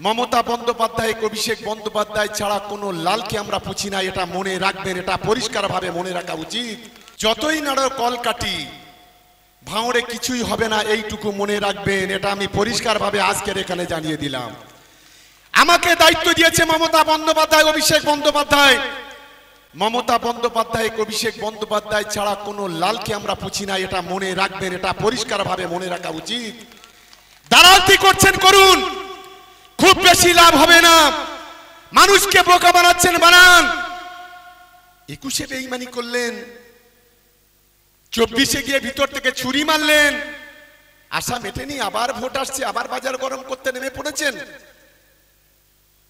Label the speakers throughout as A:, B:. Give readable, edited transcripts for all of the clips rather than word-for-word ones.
A: মমতা বন্দ্যোপাধ্যায় অভিষেক বন্দ্যোপাধ্যায় ছাড়া কোনো লালকে আমরা পুছি না, এটা মনে রাখবেন, এটা পরিষ্কারভাবে মনে রাখা উচিত। যতই নাড়ো কলকাঠি ভাঙড়ে কিছুই হবে না, এইটুকু মনে রাখবেন, এটা আমি পরিষ্কারভাবে আজকের এখানে জানিয়ে দিলাম। আমাকে দায়িত্ব দিয়েছে মমতা বন্দ্যোপাধ্যায় অভিষেক বন্দ্যোপাধ্যায়। মমতা বন্দ্যোপাধ্যায় অভিষেক বন্দ্যোপাধ্যায় ছাড়া কোনো লালকে আমরা পুছি না, এটা মনে রাখবেন, এটা পরিষ্কারভাবে মনে রাখা উচিত। দালালি করছেন করুন, খুব বেশি লাভ হবে না। মানুষকে বোকা বানাচ্ছেন বানান। 21-এ বেঈমানি করলেন, 24-এ গিয়ে ভিতর থেকে ছুরি মারলেন, আশা মেটেনি, আবার ভোট আসছে, আবার বাজার গরম করতে নেমে পড়েছেন।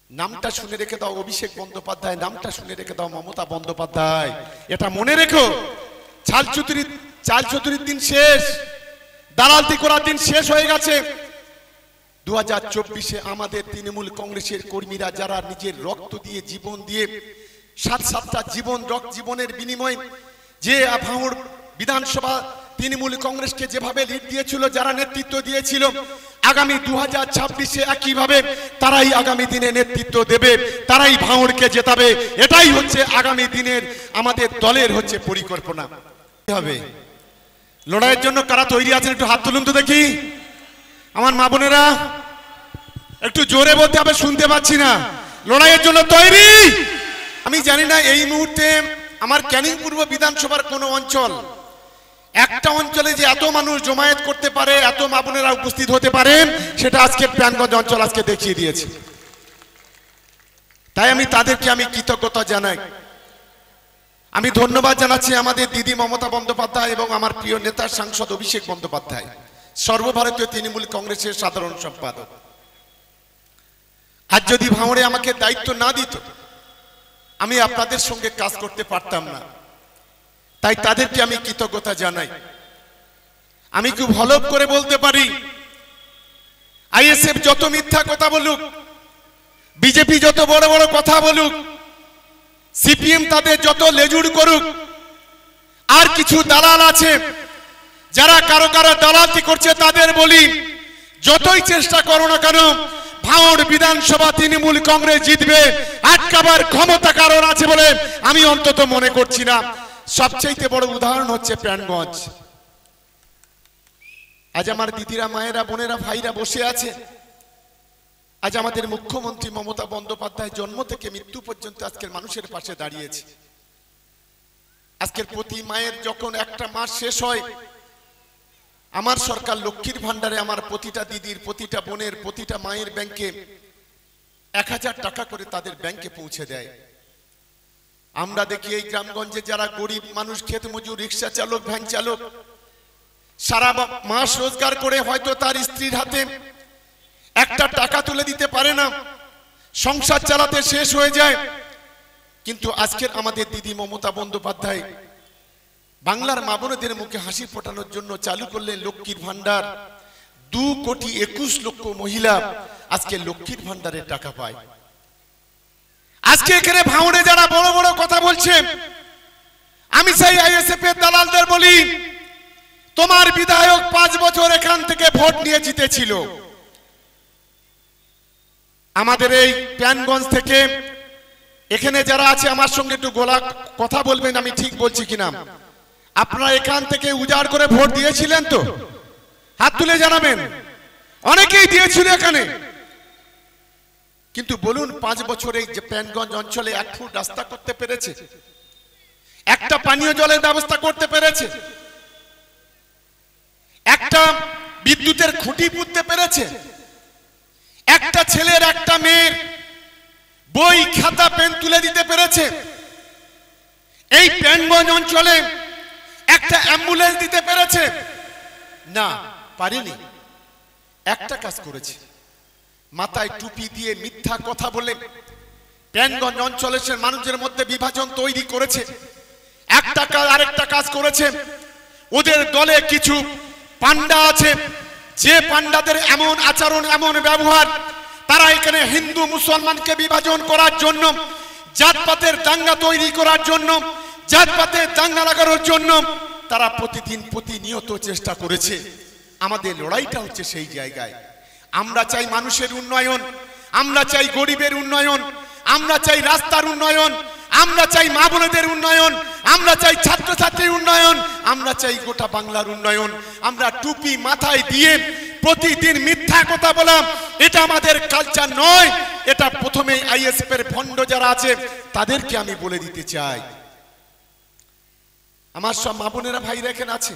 A: নামটা শুনে রেখে দাও অভিষেক বন্দ্যোপাধ্যায়, নামটা শুনে রেখে দাও মমতা বন্দ্যোপাধ্যায়, এটা মনে রেখো। চাল চতুরির দিন শেষ, দালালি করার দিন শেষ হয়ে গেছে। 2024-এ আমাদের তৃণমূল কংগ্রেসের কর্মীরা যারা নিজের রক্ত দিয়ে জীবন দিয়ে 7-7টা জীবনের বিনিময়ে যে ভাঙড় বিধানসভা তৃণমূল কংগ্রেসকে যেভাবে লিড দিয়েছিল, যারা নেতৃত্ব দিয়েছিল, আগামী 2026-এ একইভাবে তারাই আগামী দিনে নেতৃত্ব দেবে, তারাই ভাঙড়কে জেতাবে। এটাই হচ্ছে আগামী দিনের আমাদের দলের হচ্ছে পরিকল্পনা। হবে লড়াইয়ের জন্য কারা তৈরি আছেন একটু হাত তুলুন তো দেখি। আমার মা বোনেরা একটু জোরে বলতে হবে, শুনতে পাচ্ছি না। লড়াইয়ের জন্য তৈরি? আমি জানি না এই মুহূর্তে আমার ক্যানিং পূর্ব বিধানসভার কোন অঞ্চল, একটা অঞ্চলে যে এত মানুষ জমায়েত করতে পারে, এত মা বোনেরা উপস্থিত হতে পারেন, সেটা আজকে প্রাণগঞ্জ অঞ্চল আজকে দেখিয়ে দিয়েছে। তাই আমি তাদেরকে কৃতজ্ঞতা জানাই। আমি ধন্যবাদ জানাচ্ছি আমাদের দিদি মমতা বন্দ্যোপাধ্যায় এবং আমার প্রিয় নেতা সাংসদ অভিষেক বন্দ্যোপাধ্যায়, সর্বভারতীয় তৃণমূল কংগ্রেসের সাধারণ সম্পাদক। আজ যদি ভাঙড়ে আমাকে দায়িত্ব না দিত, আমি আপনাদের সঙ্গে কাজ করতে পারতাম না। তাই তাদেরকে আমি কৃতজ্ঞতা জানাই। আমি খুব হলফ করে বলতে পারি, আইএসএফ যত মিথ্যা কথা বলুক, বিজেপি যত বড় বড় কথা বলুক, সিপিএম তাদের যত লেজুড় করুক, আর কিছু দালাল আছে যারা কারো কারো দালালি করছে, তাদের বলি যতই চেষ্টা করো না কেন, ভাঙড় বিধানসভা তৃণমূল কংগ্রেস জিতবে। আটকাবার ক্ষমতা কারণ আছে বলে আমি অন্তত মনে করছি না। সবচেয়ে বড় উদাহরণ হচ্ছে প্রাণগঞ্জ। আজ আমার দিদিরা, মায়েরা, বোনেরা, ভাইরা বসে আছে। আজ আমাদের মুখ্যমন্ত্রী মমতা বন্দ্যোপাধ্যায় জন্ম থেকে মৃত্যু পর্যন্ত আজকের মানুষের পাশে দাঁড়িয়েছে। আজকের প্রতি মায়ের যখন একটা মাস শেষ হয়, আমার সরকার লক্ষ্মীর ভান্ডারে আমার প্রতিটা দিদির, প্রতিটা বোনের, প্রতিটা মায়ের ব্যাংকে 1000 টাকা করে তাদের ব্যাংকে পৌঁছে দেয়। আমরা দেখি এই গ্রামগঞ্জে যারা গরিব মানুষ, ক্ষেত মজুর, রিক্সা চালক, ভ্যান চালক, সারা মাস রোজগার করে হয়তো তার স্ত্রীর হাতে একটা টাকা তুলে দিতে পারে না, সংসার চালাতে শেষ হয়ে যায়। কিন্তু আজকের আমাদের দিদি মমতা বন্দ্যোপাধ্যায় বাংলার মা বোনদের মুখে হাসি ফোটানোর জন্য চালু করলেন লক্ষ্মীর ভান্ডার। 2,21,00,000 মহিলা আজকে লক্ষ্মীর ভান্ডারের টাকা পায়। আজকে এখানে ভাঙড়ে যারা বড় বড় কথা বলছে, আমি সেই আইএসএফ এর দালালদের বলি, তোমার বিধায়ক 5 বছর এখান থেকে ভোট নিয়ে জিতেছিল। আমাদের এই প্রাণগঞ্জ থেকে এখানে যারা আছে আমার সঙ্গে একটু কথা বলবেন, আমি ঠিক বলছি কিনা। আপনারা এখান থেকে উজাড় করে ভোট দিয়েছিলেন তো? হাত তুলে জানাবেন। অনেকেই দিয়েছিল এখানে। কিন্তু বলুন, 5 বছরে যে প্রাণগঞ্জ অঞ্চলে 1 ফুট রাস্তা করতে পেরেছে? একটা পানীয় জলের ব্যবস্থা করতে পেরেছে? একটা বিদ্যুতের খুঁটি পুঁততে পেরেছে? একটা ছেলের, একটা মেয়ের বই, খাতা, পেন তুলে দিতে পেরেছে? এই প্রাণগঞ্জ অঞ্চলে একটা অ্যাম্বুলেন্স দিতে পেরেছে? না, পারেনি। একটা কাজ করেছে, মাথায় টুপি দিয়ে মিথ্যা কথা বলে প্রাণগঞ্জ অঞ্চলের মানুষের মধ্যে বিভাজন তৈরি করেছে। একটা কাজ, আরেকটা কাজ করেছে, ওদের দলে কিছু পান্ডা আছে, যে পান্ডাদের এমন আচরণ, এমন ব্যবহার, তারা এখানে হিন্দু মুসলমানকে বিভাজন করার জন্য, জাতপাতের দাঙ্গা তৈরি করার জন্য, জাতপাতের দাঙ্গা লাগানোর জন্য তারা প্রতিদিন প্রতিনিয়ত চেষ্টা করেছে। আমাদের লড়াইটা হচ্ছে সেই জায়গায়। আমরা চাই মানুষের উন্নয়ন, আমরা চাই গরিবের উন্নয়ন, আমরা চাই রাস্তার উন্নয়ন, আমরা চাই মা বোনেদের উন্নয়ন, আমরা চাই ছাত্রছাত্রীর উন্নয়ন, আমরা চাই গোটা বাংলার উন্নয়ন। আমরা টুপি মাথায় দিয়ে প্রতিদিন মিথ্যা কথা বলা এটা আমাদের কালচার নয়। এটা প্রথমে আইএসএফ এর ভণ্ড যারা আছে তাদেরকে আমি বলে দিতে চাই। আমার সব মা বোনেরা ভাইরা এখানে আছে,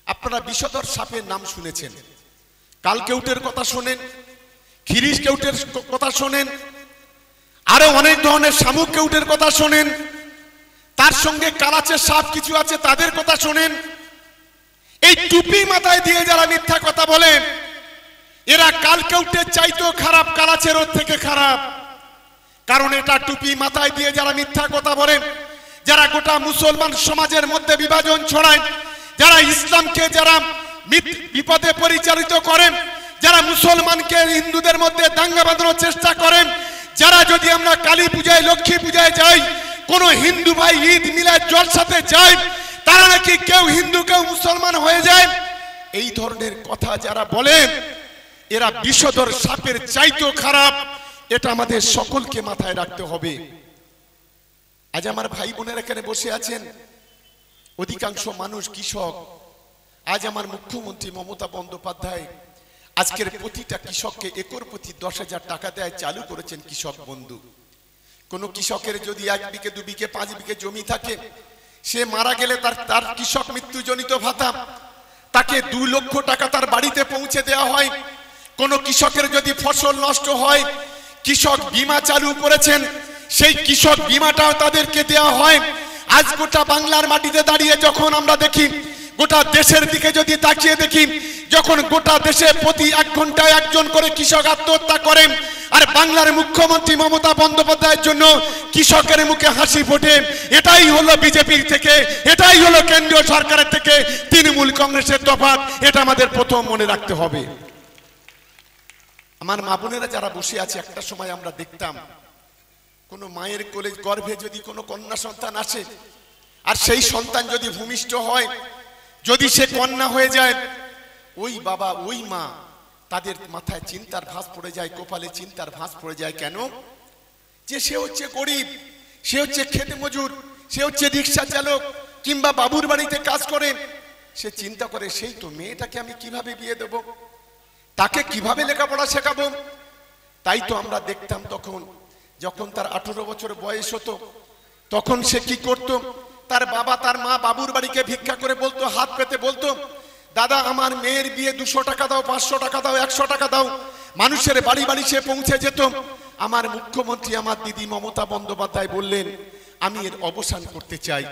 A: আপনারা বিষধর সাপের নাম শুনেছেন, কালকেউটের কথা শোনেন, খিরিশ কেউটের কথা শোনেন, আরো অনেক ধরনের শামুক কেউটের কথা শোনেন, তার সঙ্গে কালাচের সাপ কিছু আছে তাদের কথা শোনেন। এই টুপি মাথায় দিয়ে যারা মিথ্যা কথা বলেন এরা কালকেউটের চাইতেও খারাপ, কালাচেরও থেকে খারাপ। কারণ এটা টুপি মাথায় দিয়ে যারা মিথ্যা কথা বলেন, যারা গোটা মুসলমান সমাজের মধ্যে বিভাজন ছড়ায়, যারা ইসলামকে যারা বিপদে পরিচালিত করেন, যারা মুসলমানকে হিন্দুদের মধ্যে দাঙ্গা বাঁধানোর চেষ্টা করেন, যারা যদি আমরা কালী পূজায় লক্ষ্মী পূজায় যাই, কোন হিন্দু ভাই ঈদ মিলাদ জলসাতে যায়, তারা নাকি কেউ হিন্দু কেউ মুসলমান হয়ে যায়, এই ধরনের কথা যারা বলেন এরা বিষধর সাপের চাইতেও খারাপ। এটা আমাদের সকলকে মাথায় রাখতে হবে। আজ আমার ভাই বোনেরা এখানে বসে আছেন, অধিকাংশ মানুষ কৃষক। আজ আমার মুখ্যমন্ত্রী মমতা বন্দ্যোপাধ্যায় আজকের প্রতিটা কৃষককে একর প্রতি 10,000 টাকা দেয় চালু করেছেন কৃষক বন্ধু। কোন কৃষকের যদি 1 বিঘে 2 বিঘে 5 বিঘে জমি থাকে, সে মারা গেলে তার কৃষক মৃত্যুজনিত ভাতা তাকে 2 লক্ষ টাকা তার বাড়িতে পৌঁছে দেওয়া হয়। কোন কৃষকের যদি ফসল নষ্ট হয়, কৃষক বীমা চালু করেছেন, সেই কৃষক বীমাটাও তাদেরকে দেওয়া হয়। আজ গোটা বাংলার মাটিতে দাঁড়িয়ে যখন আমরা দেখি, গোটা দেশের দিকে যদি তাকিয়ে দেখি, যখন গোটা দেশে প্রতি 1 ঘন্টায় একজন করে কৃষক আত্মহত্যা করেন, আর বাংলার মুখ্যমন্ত্রী মমতা বন্দ্যোপাধ্যায়ের জন্য কৃষকের মুখে হাসি ফোটে, এটাই হলো বিজেপির থেকে, এটাই হলো কেন্দ্রীয় সরকারের থেকে তৃণমূল কংগ্রেসের তফাৎ। এটা আমাদের প্রথম মনে রাখতে হবে। আমার মা বোনেরা যারা বসে আছে, একটা সময় আমরা দেখতাম কোন মায়ের কোলে গর্ভে যদি কোনো কন্যা সন্তান আসে, আর সেই সন্তান যদি ভূমিষ্ঠ হয়, যদি সে কন্যা হয়ে যায়, ওই বাবা ওই মা তাদের মাথায় চিন্তার ভাঁজ পড়ে যায়, কপালে চিন্তার ভাঁজ পড়ে যায়। কেন? যে সে হচ্ছে গরিব, সে হচ্ছে খেতে মজুর, সে হচ্ছে রিক্সা চালক কিংবা বাবুর বাড়িতে কাজ করে। সে চিন্তা করে সেই তো মেয়েটাকে আমি কিভাবে বিয়ে দেব, তাকে কিভাবে লেখাপড়া শেখাবো। তাই তো আমরা দেখতাম তখন যখন তার 18 বছর বয়স হতো, তখন সে কি করত, তার বাবা তার মা বাবুর বাড়িকে ভিক্ষা করে বলতো, হাত পেতে বলতো, দাদা আমার মেয়ের বিয়ে 200 টাকা দাও, 500 টাকা দাও, 100 টাকা দাও। মানুষের বাড়ি বাড়ি সে পৌঁছে যেত। আমার মুখ্যমন্ত্রী আমার দিদি মমতা বন্দ্যোপাধ্যায় বললেন আমি এর অবসান করতে চাই।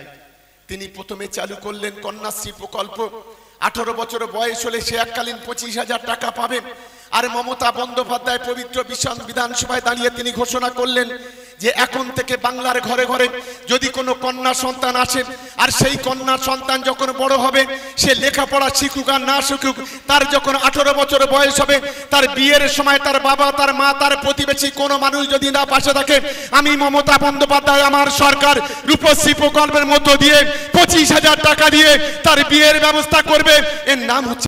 A: তিনি প্রথমে চালু করলেন কন্যাশ্রী প্রকল্প। 18 বছর বয়স হলে সে এককালীন 25,000 টাকা পাবে। আর মমতা বন্দ্যোপাধ্যায় পবিত্র বিধানসভায় দাঁড়িয়ে তিনি ঘোষণা করলেন যে এখন থেকে বাংলার ঘরে ঘরে যদি কোনো কন্যা সন্তান আসে, আর সেই কন্যা সন্তান যখন বড় হবে, সে লেখাপড়া শিখুক আর না শিখুক, তার যখন 18 বছর বয়স হবে, তার বিয়ের সময় তার বাবা তার মা তার প্রতিবেশী কোনো মানুষ যদি না পাশে থাকে, আমি মমতা বন্দ্যোপাধ্যায় আমার সরকার রূপশ্রী প্রকল্পের মধ্য দিয়ে 25,000 টাকা দিয়ে তার বিয়ের ব্যবস্থা করবে। এর নাম হচ্ছে